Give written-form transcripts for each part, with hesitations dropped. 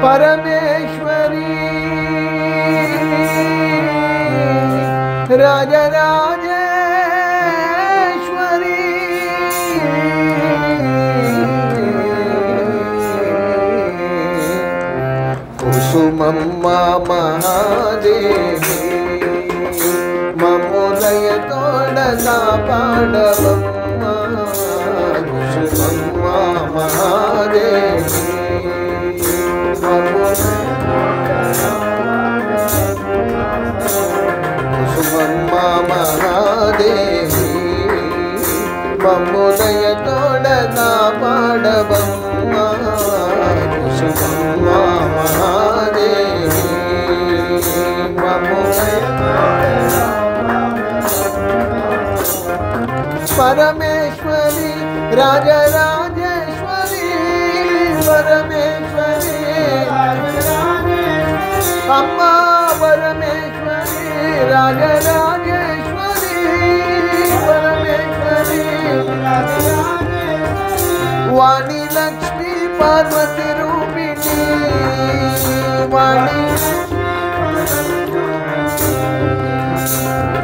परमेश्वरी राजराजेश्वरी कुसुमम्मा महादेवी ममुदयतोडगा पाडवम्मा कुसुमम्मा महादेवी कुसुमम्मा महादेवी ममुदयतोडगा पाडवम्मा कुसुमम्मा महादेवी परमेश्वरी राजराजेश्वरी परमेश्वरी अम्मा परमेश्वरी राजराजेश्वरी परमेश्वरी वाणी लक्ष्मी पार्वती रूपिणी वाणी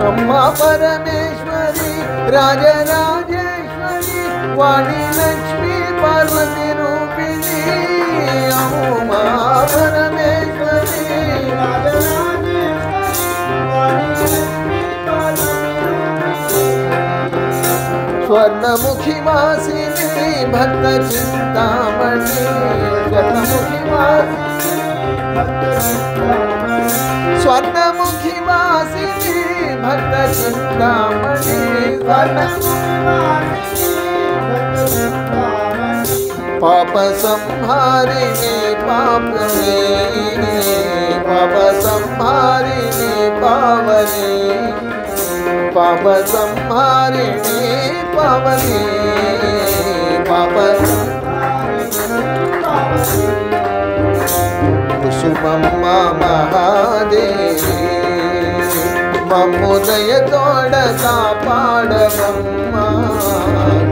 अम्मा परमेश्वरी राजराजेश्वरी वाणी लक्ष्मी पार्वती रूपिणी अम्मा परमेश्वरी स्वर्णमुखी वासिनी भक्त चिंतामणि स्वर्णमुखी स्वर्णमुखी वासिनी भक्त चिंतामणि पाप संहारिणी पापनी पाप संहारिणी पावनी पाप संहारिणी पावनी पाप कुसुमम्मा महादेवी ममुदयतोडगा पाडवम्मा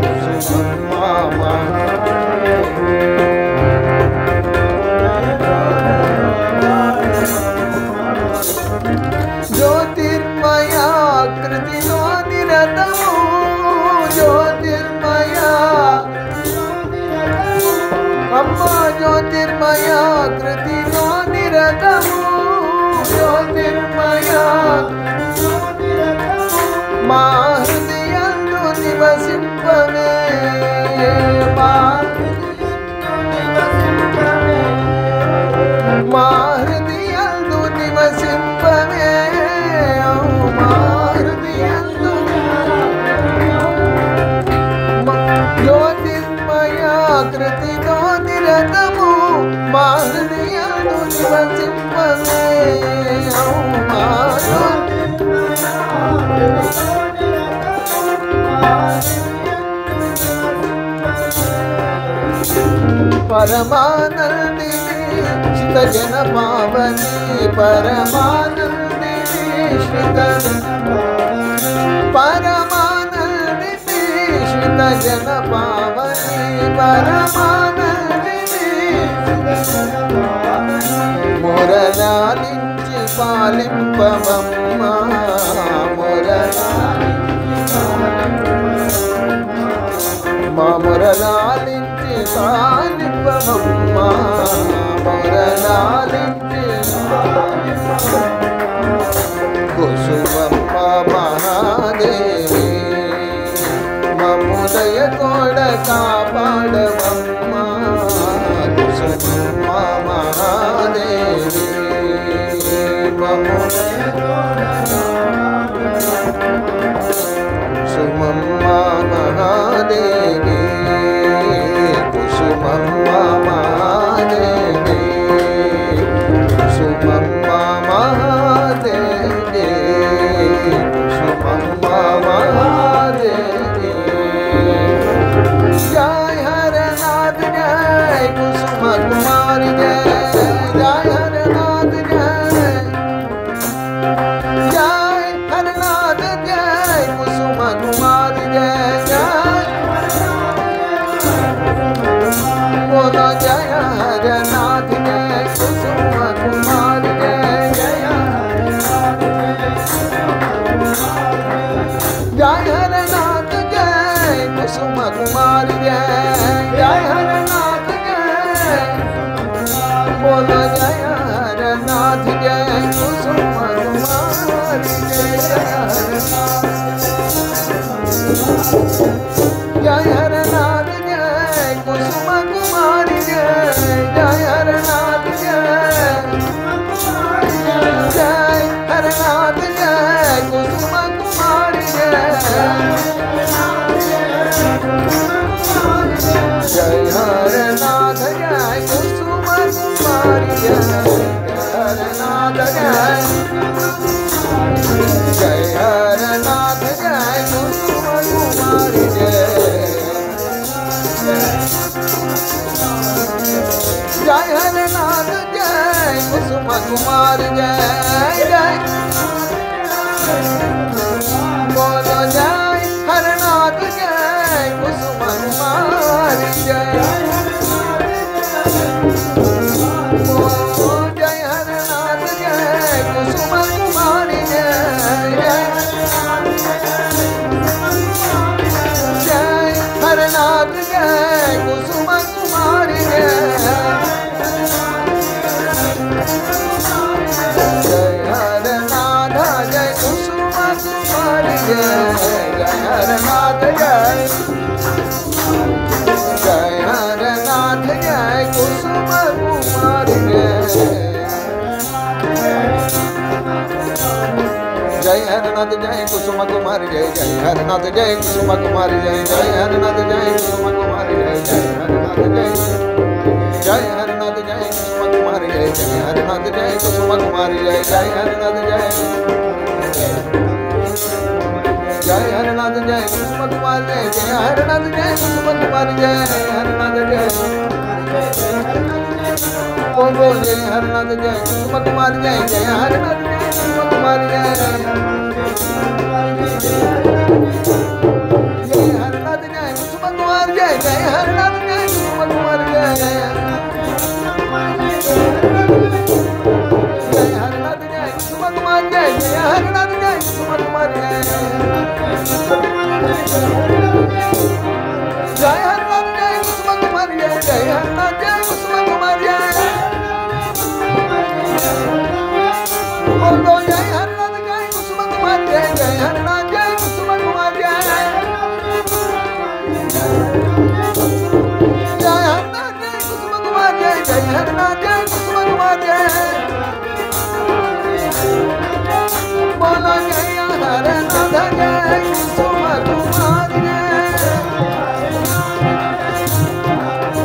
कुसुमम्मा महादेवी ज्योतिर्मया कृतिनो निरतमो ज्योतिर्मया अम्मा ज्योतिर्मया कृतिनो निरतमो ज्योतिर्मया मा हृदयंदु निवसिंपवे मा हृदयंदु निवसिंपवे ज्योतिर्मया कृतिनो निरतमो मा हृदयंदु निवसिंपवे परमानंदिनी श्रित जन पावनी परमानंदिनी श्रित परमानंदिनी श्रित जन पावनी परमानंदिनी मुरलालिंचि पालिंपवम्मा मुरलालिंचि पालिंपवम्मा मुरलालिंचि कुसुमम्मा महादेवी ममुदयतोडगा पाडवम्मा कुसुमम्मा महादेवी कुसुमम्मा महादेवी कुसुमम्मा महादेवी कुसुमम्मा महादेवी कुसुमम्मा महादेवी जय हरे कुसुम कुमारी जय जय हरनाथ जय बोलो जय हरनाथ जय कुसुम कुमारी जय जय हरनाथ जय कुसुम कुमारी जय जय हरनाथ जय जय हरनाथ जय कुसुम कुमारी जय जय हरनाथ जय कुसुम कुमारी जय हरनाथ जय जय हरनाथ जय कुसुम कुमारी जय जय हरनाथ जय कुसुम कुमारी जय जय बोलो जय हरनाथ जय कुसुम कुमारी जय बोलो जय हरनाथ जय कुसुम कुमारी जय जय हरनाथ जय कुसुम कुमारी जय जय हरनाथ जय कुसुम कुमारी जय जय हरनाथ जय जय हरनाथ जय कुसुम कुमारी जय जय हरनाथ जय कुसुम कुमारी जय जय हरनाथ जय कुसुम कुमारी जय जय हरनाथ जय कुसुम कुमारी जय जय हरनाथ जय हरनाथ जय कुसुम कुमारी जय जय हरनाथ जय कुसुम कुमारी जय जय हरनाथ जय जय हरनाथ जय कुसुम कुमारी जय जय हरनाथ जय कुसुम कुमारी जय हरनाथ जय बोलो जय हरनाथ जय कुसुम कुमारी जय जय हरनाथ जय कुसुम कुमारी जय जय हरनाथ जय कुसुम कुमारी जय जय हरनाथ जय कुसुम कुमारी जय जय हरनाथ जय कुसुम कुमारी जय जय हरनाथ जय कुसुम कुमारी जय जय हरनाथ जय कुसुम कुमारी जय जय हरनाथ जय कुसुम कुमारी जय बोलो जय हरनाथ जय कुसुम कुमारी जय जय हरनाथ जय कुसुम कुमारी जय जय हरनाथ जय कुसुम कुमारी जय जय हरनाथ जय कुसुम कुमारी जय बोलो जय हरनाथ जय कुसुम कुमारी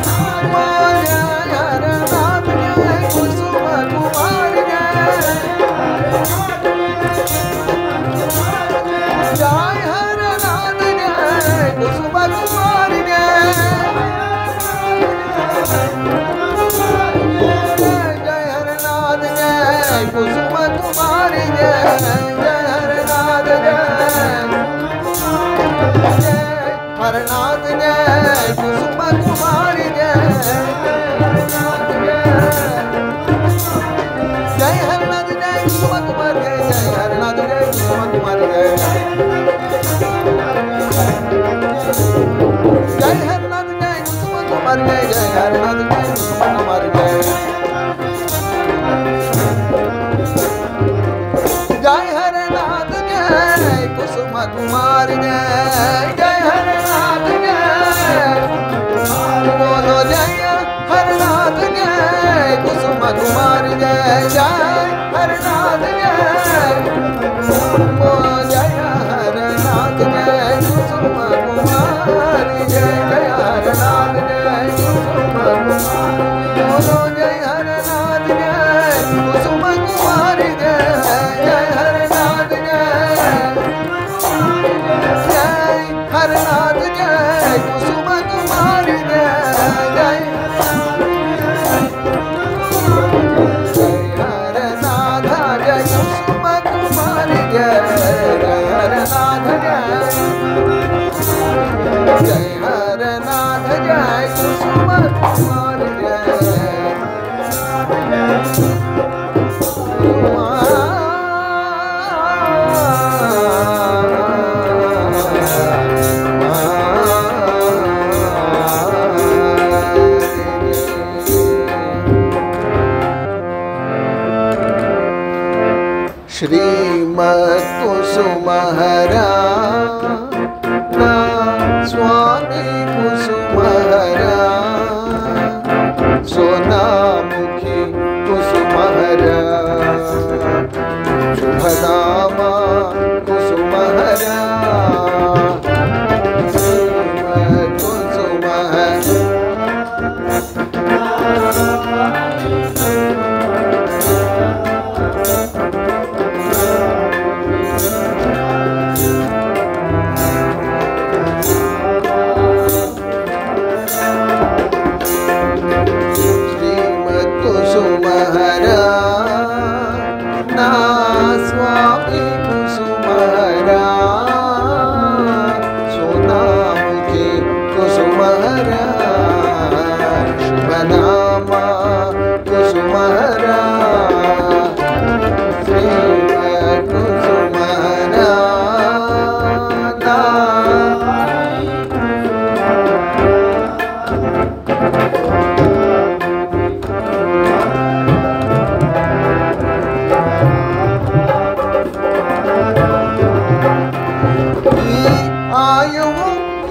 जय बोलो जय हरनाथ जय कुसुम कुमारी जय जय हरनाथ जय कुसुम कुमारी जय जय हरनाथ जय कुसुम कुमारी जय जय हरनाथ जय हरनाथ जय कुसुम कुमारी जय जय हरनाथ जय कुसुम कुमारी जय जय हरनाथ जय कुसुम कुमारी जय जय हरनाथ जय कुसुम कुमारी जय जय हरनाथ जय कुसुम कुमारी जय जय हरनाथ जय कुसुम कुमारी जय जय हरनाथ जय बोलो जय हरनाथ जय कुसुम कुमारी जय जय हरनाथ जय बोलो जय हरनाथ जय कुसुम कुमारी जय जय हरनाथ जय कुसुम बोलो जय हरनाथ जय कुसुम कुमारी जय जय हरनाथ जय जय हरनाथ जय कुसुम कुमारी जय जय हरनाथ जय कुसुम कुमारी जय जय हरनाथ जय हरनाथ जय कुसुम कुमारी जय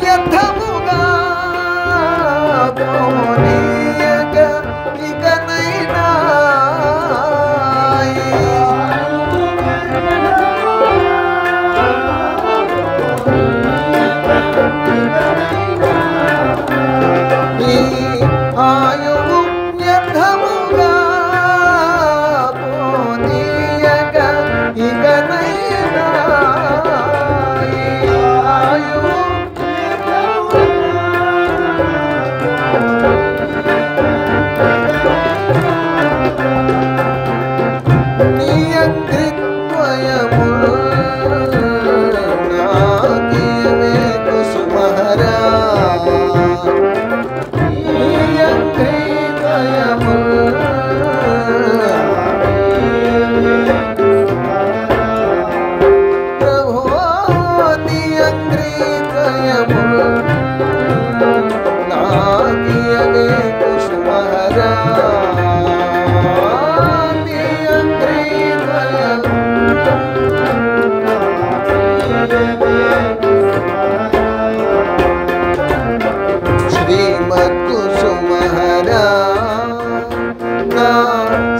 వ్యర్థముగా పోనీయక ఇకనైనా ఈ ఆయువు వ్యర్థముగా పోనీయక ఇకనైనా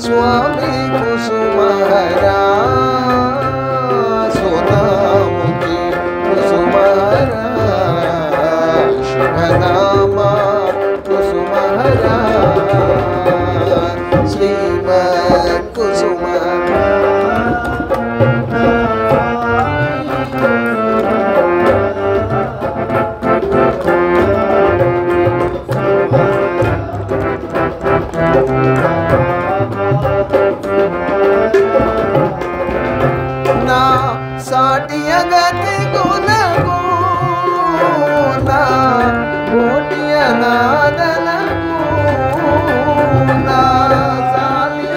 स्वामी कुसुमहरा सोनामुखी कुसुमहरा शुभनामा कुसुमहरा श्रीमत् कुसुमहरा ना साटिय गति गुणगु ना कोटिय नादलगु ना साटिय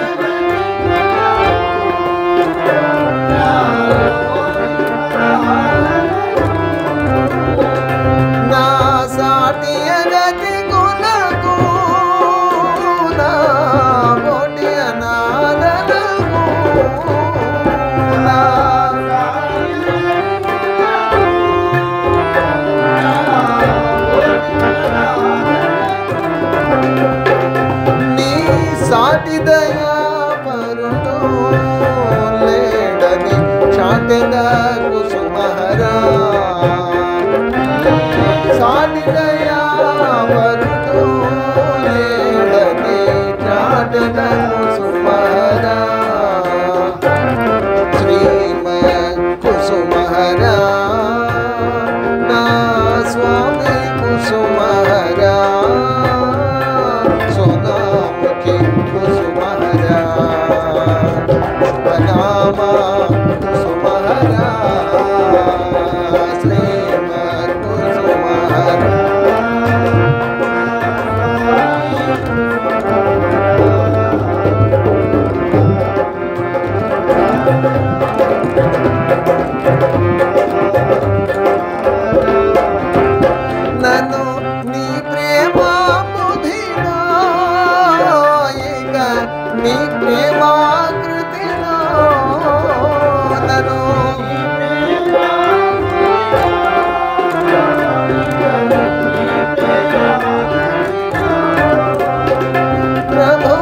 ना साटिय गति गुणगु ना कोटिय नादलगु साटी दया परुडो लेडनी चाटेदा कुसुमहरा साटी दया परुडो लेडनी चाटेदा कुसुमहरा श्रीमत् कुसुमहरा ना स्वामी कुसुमहरा सोनामुखी कुसुमहरा शुभनामा कुसुमहरा श्रीमत् कुसुमहरा నన్ను నీ ప్రేమ బుధిలో నీ ప్రేమాకృతిలో నన్ను ప్రభో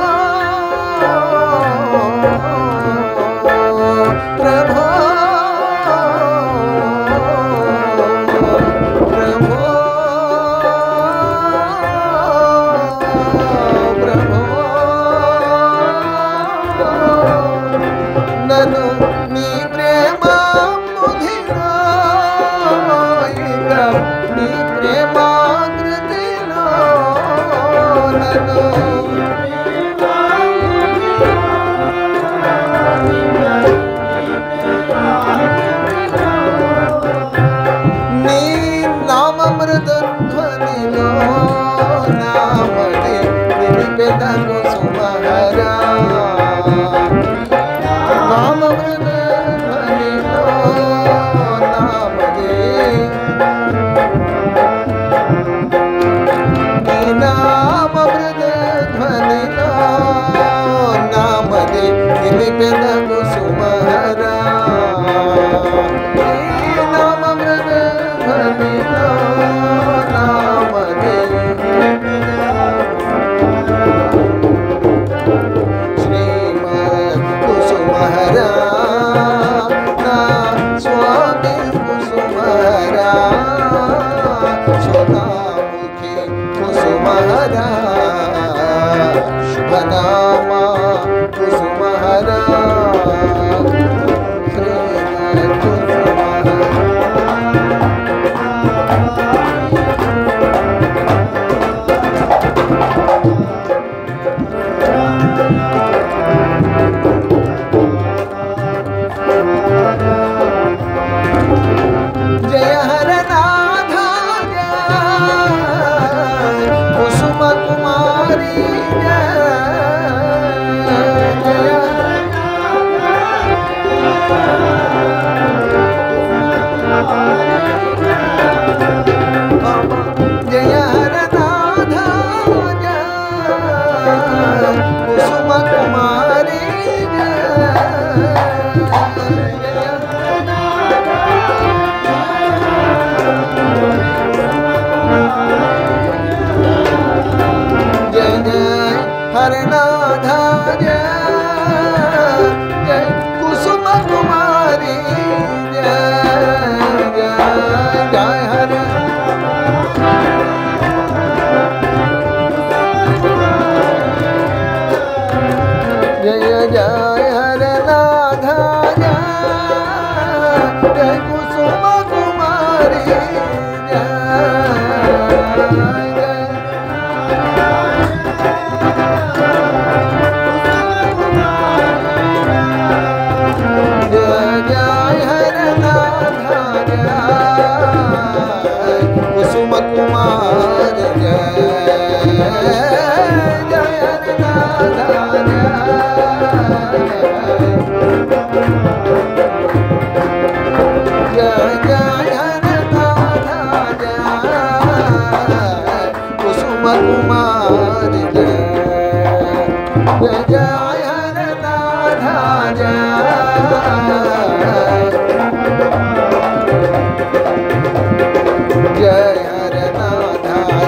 ప్రభో ప్రభో నన్ను నీ ప్రేమ బుధిలో నీ ప్రేమాకృతిలో నన్ను నీ నామమృత ధ్వనిలో నామది నిలిపెద కుసుమహరా నామమృత ధ్వనిలో నామది నీ నామమృత ధ్వనిలో నామది నిలిపెద కుసుమహరా नाम मृग ध्वनिलो राधा शुभ नामा कुसुमहरा जय हर नाथा कुसुम कुमारी जय हर नाथा कुसुम कुमारी हरनाधा जय जय कुसुम कुमारी जय जय जय हर जय जय हरनाधा जय जय कुसुम कुमारी जय कुसुम कुमार जय जय कुसुम कुमार जय जय जय हर नाथा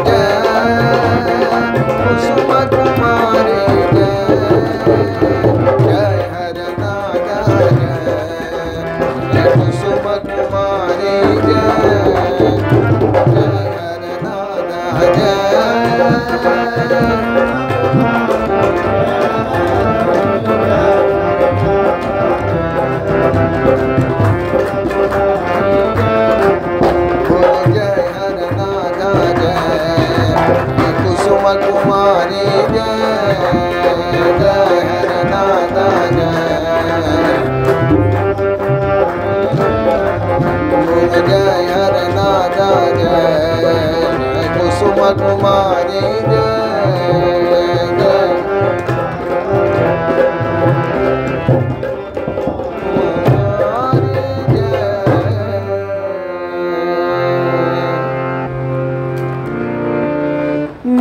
जय कुसुम कुमारी जय हर नाथा जय कुसुम कुमारी जय हर नाथा जय कुसुम कुमारी जय जय हर नाथा जय जय हर नाथा जय कुसुम कुमारी जय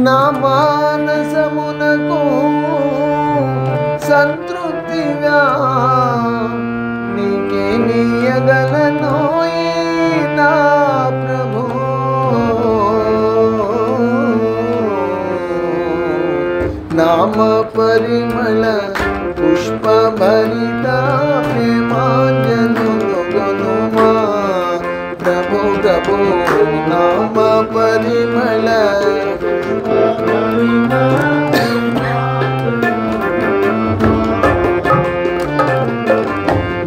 ना मानसमुनको संतृप्तिगा नीके नियगलनोई ना प्रभु नाम परिमल पुष्प भरिता प्रेमांजनु गनुमा प्रभु प्रभु नाम परिमल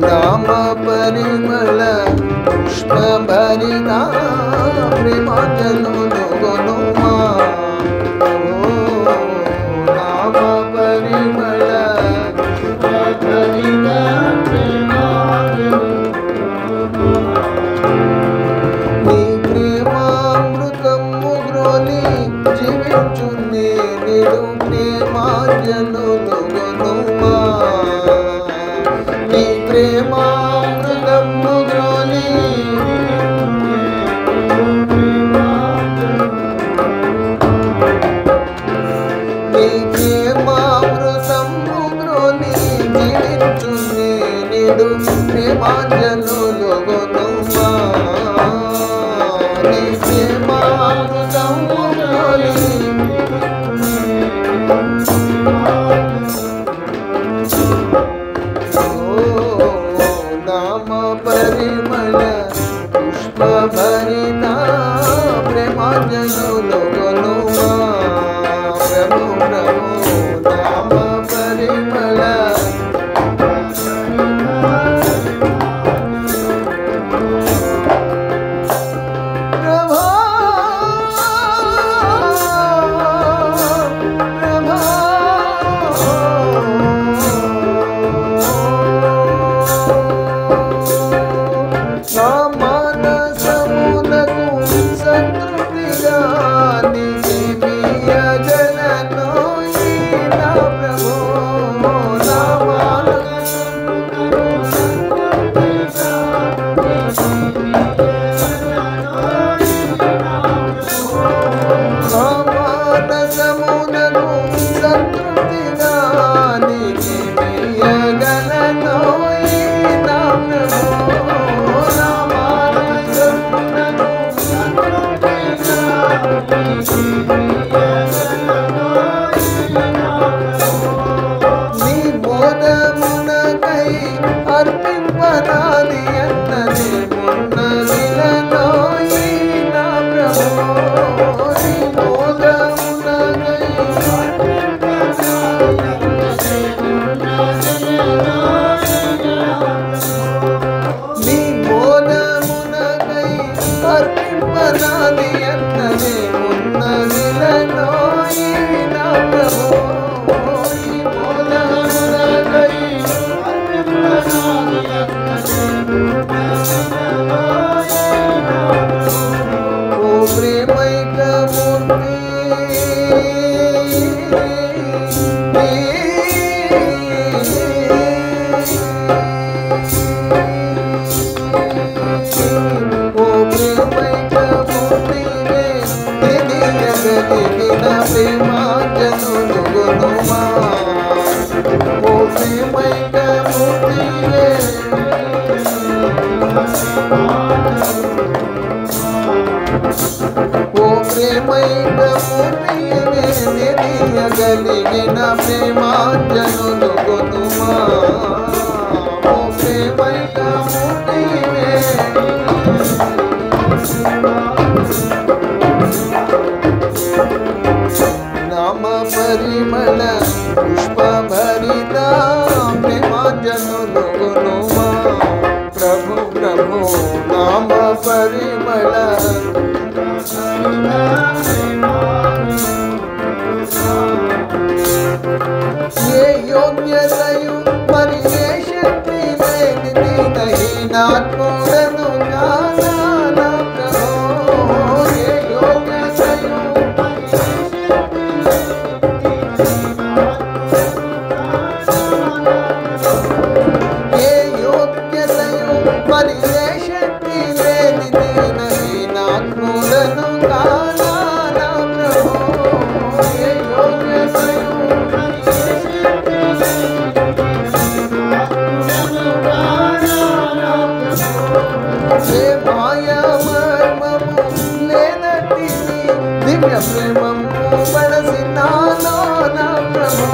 नाम परिमल पुष्प भरिता प्रेमांजनु गनुमा नाम परिमल भरिता प्रेमामृतము గ్రోలి జీవించునే నిడు ప్రేమాంజనులు గనుమా నీ ప్రేమామృతము గ్రోలి నీ ప్రేమామృతము గ్రోలి జీవించునే నిడు ప్రేమాంజనులు గనుమా नाम परिमल पुष्प भरिता प्रेमांजनु गनुमा నీ మోదమునకై అర్పింపనాది అన్నది ఉన్నదిలలో ఈ నా ప్రభు నీ మోదమునకై నీ మోదమునకై అర్పింపనాది అన్నది ఉన్నదిలలో ఈ నా ప్రభు ఈ మోదమునకై ఓ ప్రేమైక మూర్తి ఓ ప్రేమైక మూర్తివే తెలియగలిగిన ప్రేమాంజనులు గుణమా ఓ ప్రేమైక మూర్తివే ఓ ప్రేమైక మూర్తివే తెలియగలిగిన ప్రేమాంజనులు గుణమా ఓ ప్రేమైక మూర్తివే నామ పరిమళ పుష్ప భరిత ప్రేమాంజనులు గుణమా ప్రభు ప్రభు నామ పరిమళ ఏ యోగ్యతయు మరి ఏ శక్తి లేనిది నహీనాత్ముడను కానా నా ప్రభు ఏ యోగ్యతయు ఏ యోగ్యతయు మరి ఏ శక్తి లేనిది నహీనాత్ముడను కానా నా ప్రభు ఏ యోగ్యతయు ఏ మాయా మర్మము లేనట్టి దివ్య ప్రేమము పడసి నాలో నా ప్రభు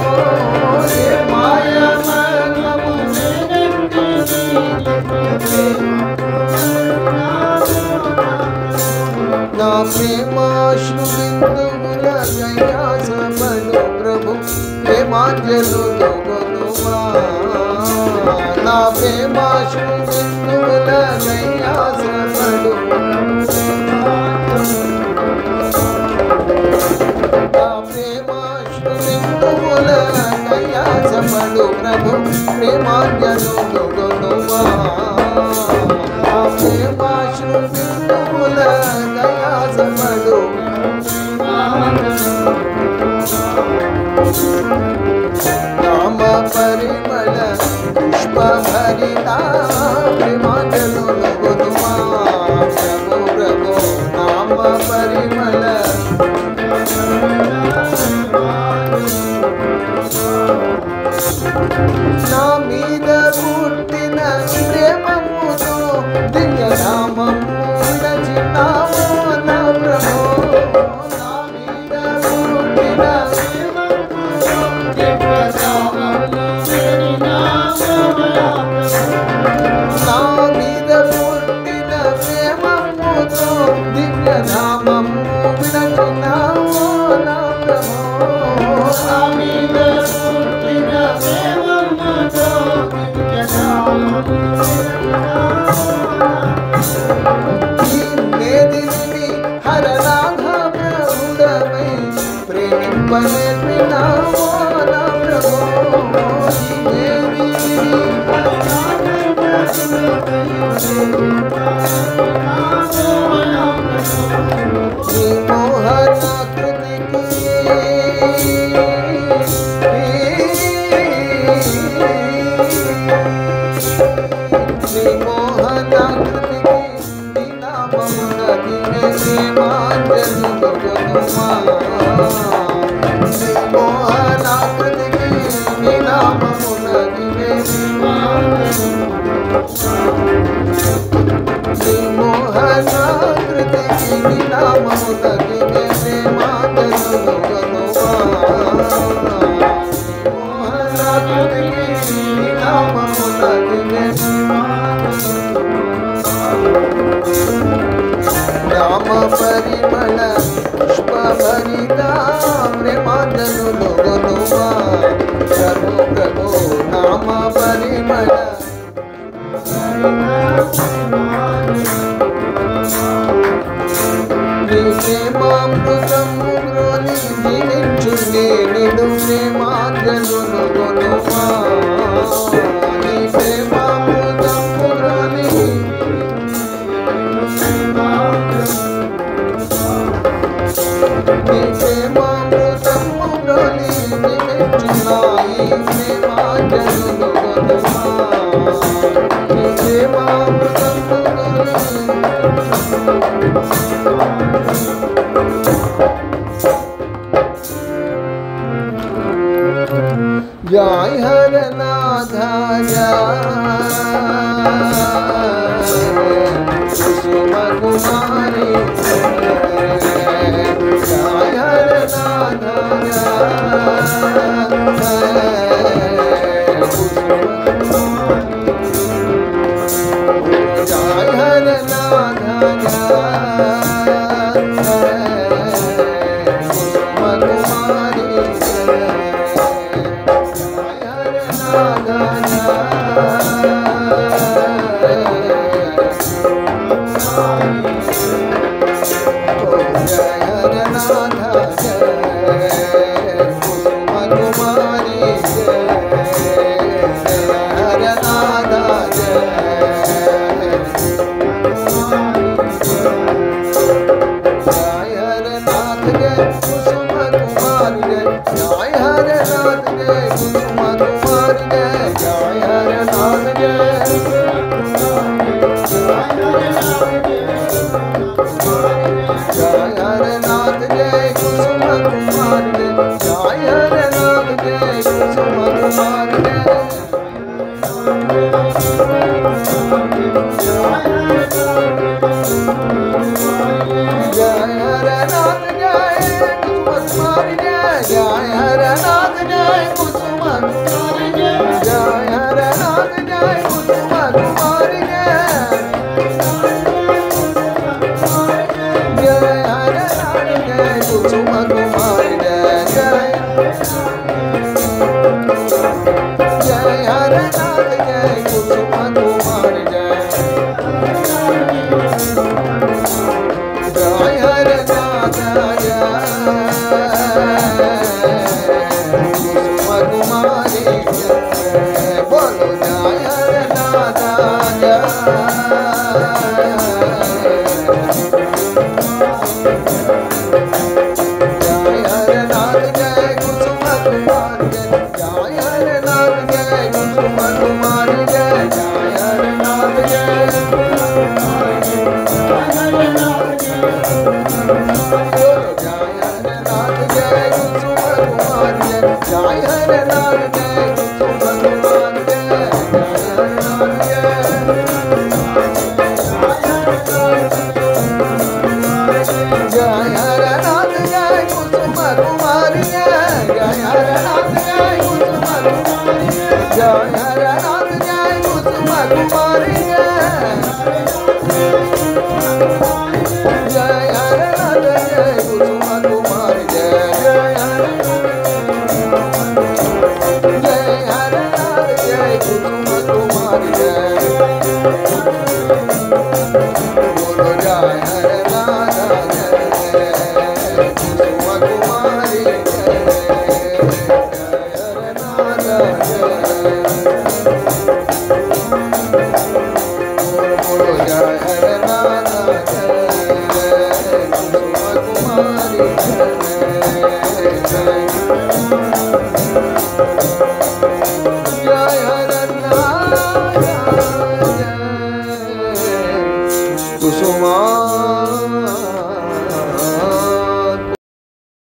ఏ మాయా మర్మము నా ప్రేమాశ్రు బిందువుల గయాసపడు ప్రభు ప్రేమాంజనులు గుణమా నా ప్రేమాశ్రు బిందువుల గయాసపడు నా ప్రేమాశ్రు బిందువుల గయాసపడు ప్రభు ప్రేమాంజనులు గుణమా నా ప్రేమాశ్రు బిందువుల గయాసపడు నామ పరిమళ పుష్ప భరిత ప్రేమాంజనులు గుణమా ప్రభు ప్రభు నామ పరిమళ నా మీద పుట్టిన ప్రేమముతో దివ్య నామము రచినావు నా ప్రభు నా మీద పుట్టిన నా మీద పుట్టిన ప్రేమముతో దివ్య నామము రచినావు నా ప్రభు నా మీద పుట్టిన ప్రేమముతో దివ్య నేదిని హరనాథ ప్రభుడవై ప్రేమింపనేర్పినావో నా ప్రభు నీ మోహనాకృతికి నీ మోహనాకృతికి నీ నామమున దివే ప్రేమాంజనులు గుణమా నీ మోహనాకృతికి నీ నామమున దివే నీ మోహనాకృతికి నీ నామమున దివే పరిమళ పుష్ప భరిత ప్రేమాజనులు గొనుమా ప్రభు ప్రభు నామ పరిమళ ప్రేమామృతము గ్రోని జీవించునే నిడు ప్రేమాజనులు గొనుమా నీ ప్రేమామృతము గ్రోని నీ ప్రేమామృతము గ్రోని జీవించున్నాయి ప్రేమాజనులు గొనుమా నీ ప్రేమామృతము గ్రోని जय हर नाथा कुसुम कुमारी जय हर नाथा जय हर नाथा